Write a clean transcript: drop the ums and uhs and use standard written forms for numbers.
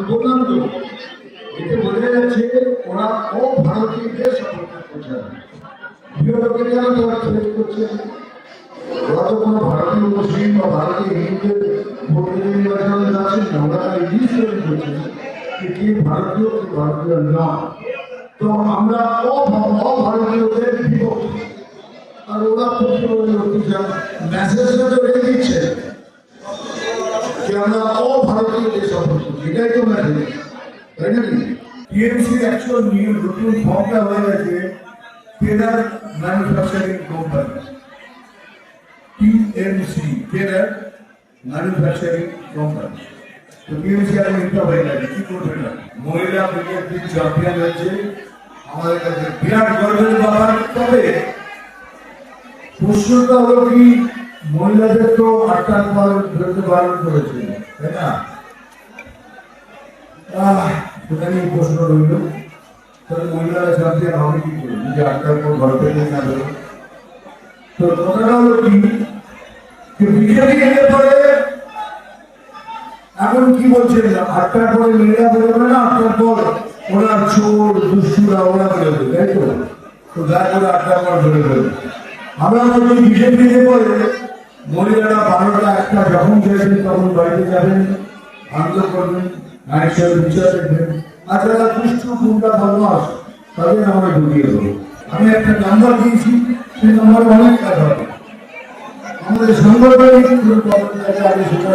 বললাম তো, এতে বোঝা যাচ্ছে ওরা ভারতীয়দের সমর্থন করছে না। বিরোধীরা কেন তারা থ্রেট করছে? ওরা তো কোনো ভারতীয় মুসলিম বা ভারতীয় হিন্দুদের ভোট নির্বাচনে যাচ্ছেন না, ওরা তাই ডিসিশন করছে যে কে ভারতীয় কে ভারতীয় নয়। তো আমরা অভারতীয়দের বিপক্ষে, আর ওরা মেসেজটা তো রেখে দিচ্ছে যে আমরা অভারতীয়দের সাপোর্ট করছি, এটাই তো মেসেজ, তাই নাকি? টিএমসির অ্যাকচুয়াল নিয়ম নতুন ফর্মটা হয়ে গেছে কেনার ম্যানুফ্যাকচারিং কোম্পানি, টিএমসি কেনার ম্যানুফ্যাকচারিং কোম্পানি। তো টিএমসি আর এটা হয়ে গেছে, কি করবে না? মহিলা ক্রিকেট টিম চ্যাম্পিয়ন হয়েছে, আমাদের কাছে বিরাট গর্বের ব্যাপার। তবে প্রশ্নটা হলো কি, মহিলাদের তো 8টার পর বেরোতে বারণ করেছে, তাই না? সেখানে প্রশ্ন রইল, তাহলে মহিলারা চ্যাম্পিয়ন হবে কি করে যদি 8টার পর ঘর থেকে না বেরো? তো কথাটা হলো কি, বিজেপি এলে পরে এখন কি বলছেন, 8টার পরে মেয়েরা বেরোবে না, 8টার পর ওরা চোর দুষ্টুরা ওরা বেরোবে, তাই তো? তো দয়া করে 8টার পর বেরোবে। আমরা যদি বিজেপি এলে পরে মহিলারা 12টা 1টা যখন যাবেন তখন বাড়িতে যাবেন, আনন্দ করবেন, নারীর বিচার দেখবেন। আর যারা দুষ্টু গুন্ডা বদমাস তাদের আমরা ঢুকিয়ে দেবো। আমি একটা নাম্বার দিয়েছি, সেই নাম্বার অনেক কাজ হবে। আমাদের সাংগঠনিক আগে সেটা